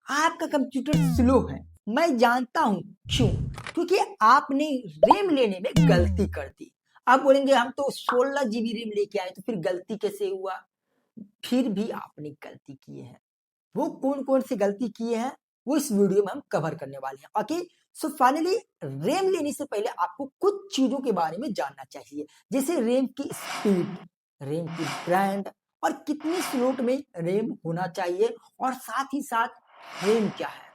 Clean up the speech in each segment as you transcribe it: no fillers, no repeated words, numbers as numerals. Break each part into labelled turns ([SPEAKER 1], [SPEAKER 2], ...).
[SPEAKER 1] आपका computer slow है। मैं जानता हूं क्यों, क्योंकि आपने रैम लेने में गलती कर दी। आप बोलेंगे हम तो 16 GB रैम लेके आए, तो फिर गलती कैसे हुआ? फिर भी आपने गलती की है। वो कौन कौन सी गलती की है वो इस वीडियो में हम कवर करने वाले हैं। ओके, सो फाइनली रैम लेने से पहले आपको कुछ चीजों के बारे में जानना चाहिए, जैसे रैम की स्पीड, रैम की ब्रांड, और कितनी स्लॉट में रैम होना चाहिए, और साथ ही साथ रैम क्या है।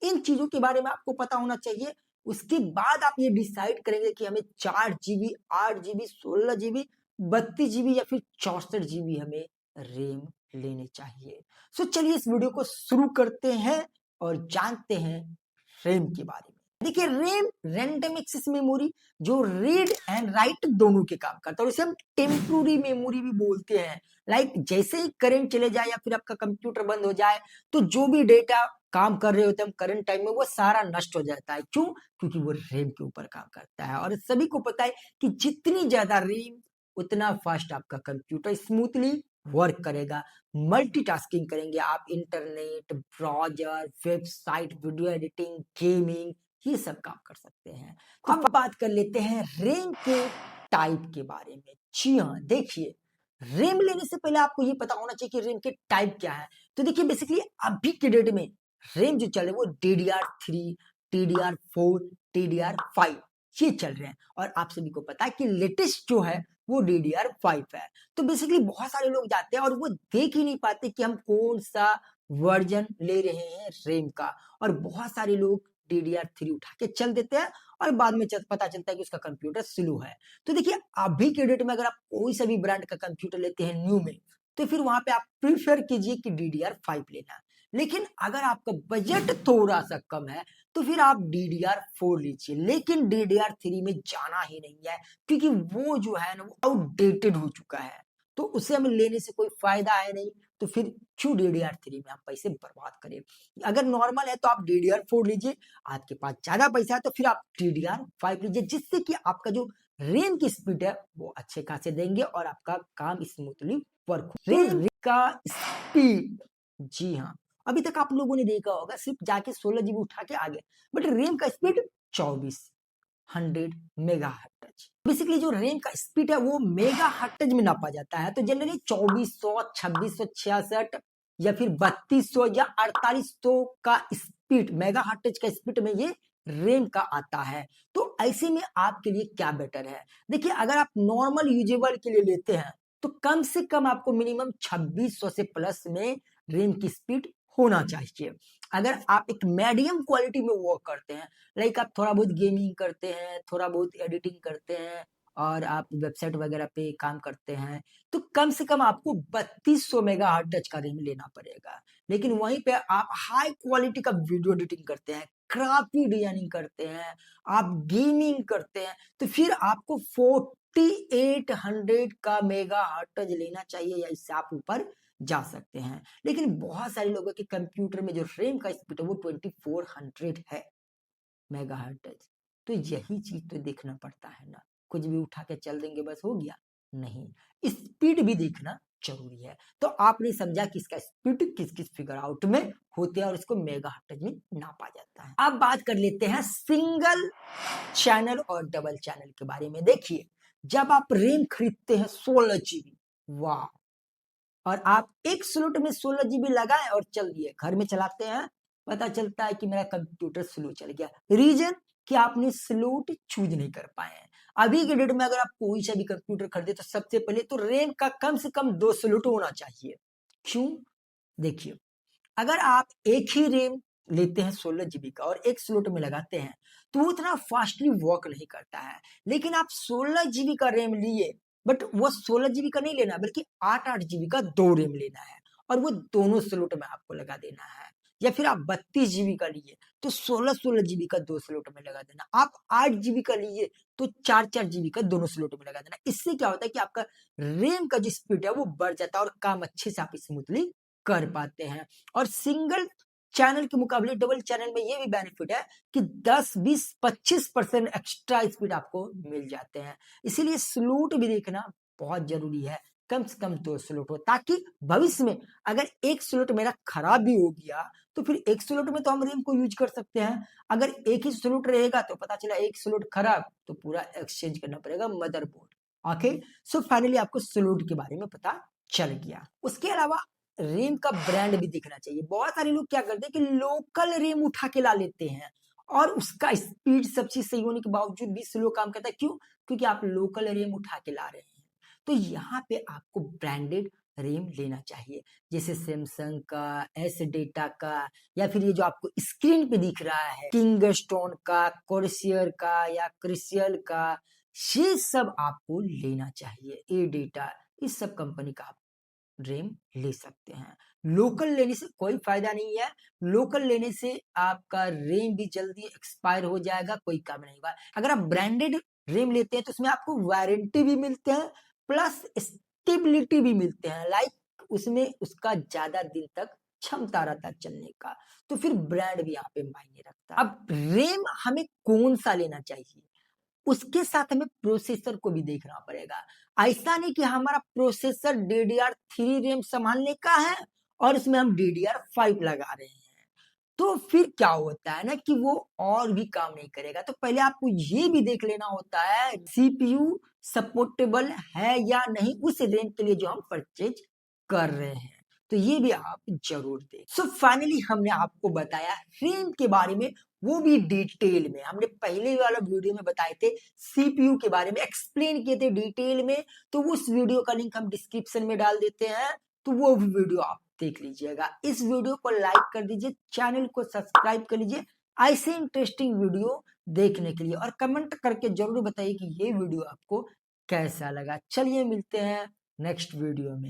[SPEAKER 1] इन चीजों के बारे में आपको पता होना चाहिए। उसके बाद आप ये डिसाइड करेंगे कि हमें 4 GB, 8 GB, 16 GB, 32 GB या फिर 64 GB हमें रैम लेने चाहिए। सो चलिए इस वीडियो को शुरू करते हैं और जानते हैं रैम के बारे में। देखिए, रैम रैंडम एक्सेस मेमोरी, जो रीड एंड राइट दोनों के काम करता है, और इसे हम टेम्पोररी मेमोरी भी बोलते हैं। लाइक जैसे ही करंट चले जाए या फिर आपका कंप्यूटर बंद हो जाए, तो जो भी डेटा काम कर रहे होते हैं करंट टाइम में, वो सारा नष्ट हो जाता है। क्यों? क्योंकि वो रैम के ऊपर काम करता है। और सभी को पता है कि जितनी ज्यादा रैम, उतना फास्ट आपका कंप्यूटर स्मूथली वर्क करेगा। मल्टीटास्किंग करेंगे आप, internet, browser, website, video editing, gaming, ये सब काम कर सकते हैं। तो अब बात कर लेते हैं रैम के टाइप के बारे में। जी हाँ, देखिए, रैम लेने से पहले आपको ये पता होना चाहिए कि रैम के टाइप क्या है। तो देखिए, बेसिकली अभी के डेट में रैम जो चल रहे हैं वो DDR3, DDR4, DDR5 ये चल रहे हैं। और आप सभी को पता है कि लेटेस्ट जो है वो DDR5 है। तो बेसिकली बहुत सारे लोग जाते हैं और वो देख ही नहीं पाते कि हम कौन सा वर्जन ले रहे हैं रैम का, और बहुत सारे लोग DDR3 उठा के चल देते हैं, और बाद में पता चलता है कि उसका कंप्यूटर स्लो है। तो देखिए, अभी के डेट में अगर आप कोई सा भी ब्रांड का कंप्यूटर लेते हैं न्यू में, तो फिर वहां पे आप प्रीफर कीजिए कि DDR5 लेना। लेकिन अगर आपका बजट थोड़ा सा कम है, तो फिर आप DDR4 लीजिए। लेकिन DDR3 में जाना ही नहीं है, क्योंकि वो जो है ना वो आउटडेटेड हो चुका है, तो उसे हमें लेने से कोई फायदा है नहीं। तो फिर क्यों DDR3 में हम पैसे बर्बाद करें? अगर नॉर्मल है तो आप DDR4 लीजिए, आपके पास ज्यादा पैसा है तो फिर आप DDR5 लीजिए, जिससे कि आपका जो रैम की स्पीड है वो अच्छे खासे देंगे और आपका काम स्मूथली वर्क हो। रैम का स्पीड, जी हाँ, अभी तक आप लोगों ने देखा होगा सिर्फ जाके 16 GB उठा के आ गए, बट रैम का स्पीड 2400 मेगा हर्ट्ज। बेसिकली जो रैम का स्पीड है वो मेगा हर्ट्ज में नापा जाता है। तो जनरली 2400, 2666 या फिर 3200 या 4800 का स्पीड, मेगा हर्ट्ज का स्पीड में ये रैम का आता है। तो ऐसे में आपके लिए क्या बेटर है? देखिए, अगर आप नॉर्मल यूजेबल के लिए लेते हैं, तो कम से कम आपको मिनिमम 2600 से प्लस में रैम की स्पीड होना चाहिए। अगर आप एक मीडियम क्वालिटी में वर्क करते हैं, लाइक आप थोड़ा बहुत गेमिंग करते हैं, थोड़ा बहुत एडिटिंग करते हैं, और आप वेबसाइट वगैरह पे काम करते हैं, तो कम से कम आपको 3200 मेगा हर्ट्ज का रैम लेना पड़ेगा। लेकिन वहीं पे आप हाई क्वालिटी का वीडियो एडिटिंग करते हैं, ग्राफिक डिजाइनिंग करते हैं, आप गेमिंग करते हैं, तो फिर आपको 4800 का मेगा हर्ट्ज लेना चाहिए, या इससे आप ऊपर जा सकते हैं। लेकिन बहुत सारे लोगों के कंप्यूटर में जो रैम का स्पीड है वो 2400 है मेगाहर्ट्ज। तो यही चीज तो देखना पड़ता है ना, कुछ भी उठा के चल देंगे बस हो गया? नहीं, स्पीड भी देखना जरूरी है। तो आपने समझा कि इसका स्पीड किस किस फिगर आउट में होते हैं और इसको मेगाहर्ट्ज में नापा जाता है। अब बात कर लेते हैं सिंगल चैनल और डबल चैनल के बारे में। देखिए, जब आप रैम खरीदते हैं 16 GB, वाह, और आप एक स्लॉट में 16 GB लगाए और चल दिए, घर में चलाते हैं, पता चलता है कि मेरा कंप्यूटर स्लो चल गया। रीजन कि आपने स्लॉट चूज नहीं कर पाए हैं। अभी के डेट में अगर आप कोई सा भी कंप्यूटर खरीदे, तो सबसे पहले तो रैम का कम से कम 2 स्लॉट होना चाहिए। क्यों? देखिए, अगर आप एक ही रैम लेते हैं 16 GB का और एक स्लॉट में लगाते हैं, तो वो उतना फास्टली वर्क नहीं करता है। लेकिन आप 16 GB का रैम लिए, बट वो 16 GB का नहीं लेना, बल्कि 8-8 GB का 2 रैम लेना है, और वो दोनों स्लॉट में आपको लगा देना है। या फिर आप 32 GB का लिए तो 16-16 GB का 2 स्लॉट में लगा देना। आप 8 GB का लिए तो 4-4 GB का दोनों स्लॉट में लगा देना। इससे क्या होता है कि आपका रैम का जो स्पीड है वो बढ़ जाता है और काम अच्छे से आप स्मूथली कर पाते हैं। और सिंगल चैनल के मुकाबले डबल चैनल में ये भी बेनिफिट है कि 10, 20, 25% एक्स्ट्रा स्पीड आपको मिल जाते हैं। इसीलिए स्लॉट भी देखना बहुत जरूरी है। कम से कम 2 स्लॉट हो, ताकि भविष्य में अगर एक स्लॉट मेरा खराब भी हो गया तो फिर एक स्लॉट में तो हम रैम को यूज कर सकते हैं। अगर एक ही स्लॉट रहेगा तो पता चला एक स्लॉट खराब तो पूरा एक्सचेंज करना पड़ेगा मदरबोर्ड। ओके, सो फाइनली आपको स्लॉट के बारे में पता चल गया। उसके अलावा रैम का ब्रांड भी देखना चाहिए। बहुत सारे लोग क्या करते हैं कि लोकल रैम उठा के ला लेते हैं और उसका स्पीड सब चीज सही होने के बावजूद भी स्लो काम करता है। क्यों? क्योंकि आप लोकल रैम उठा के ला रहे हैं। तो यहाँ पे आपको ब्रांडेड रैम लेना चाहिए, जैसे सैमसंग का, एस डेटा का, या फिर ये जो आपको स्क्रीन पे दिख रहा है किंगस्टोन का, कोर्सियर का या क्रिसियल का, ये सब आपको लेना चाहिए। ए डेटा, इस सब कंपनी का आप रैम ले सकते हैं। लोकल लेने से कोई फायदा नहीं है। लोकल लेने से आपका रैम भी जल्दी एक्सपायर हो जाएगा, कोई काम नहीं होगा। अगर आप ब्रांडेड रैम लेते हैं तो उसमें आपको वारंटी भी मिलते हैं प्लस स्टेबिलिटी भी मिलते हैं। लाइक उसमें उसका ज्यादा दिन तक क्षमता रहता है चलने का। तो फिर ब्रांड भी यहाँ पे मायने रखता है। अब रैम हमें कौन सा लेना चाहिए, उसके साथ हमें प्रोसेसर को भी देखना पड़ेगा। ऐसा नहीं कि हमारा प्रोसेसर DDR3 रैम संभालने का है और इसमें हम DDR5 लगा रहे हैं, तो फिर क्या होता है ना कि वो और भी काम नहीं करेगा। तो पहले आपको ये भी देख लेना होता है CPU सपोर्टेबल है या नहीं उस रैम के लिए जो हम परचेज कर रहे हैं। तो ये भी आप जरूर दें। सो फाइनली हमने आपको बताया रैम के बारे में, वो भी डिटेल में। हमने पहले वाला वीडियो में बताए थे CPU के बारे में, एक्सप्लेन किए थे डिटेल में। तो उस वीडियो का लिंक हम डिस्क्रिप्शन में डाल देते हैं, तो वो वीडियो आप देख लीजिएगा। इस वीडियो को लाइक कर दीजिए, चैनल को सब्सक्राइब कर लीजिए ऐसे इंटरेस्टिंग वीडियो देखने के लिए, और कमेंट करके जरूर बताइए कि ये वीडियो आपको कैसा लगा। चलिए मिलते हैं नेक्स्ट वीडियो में।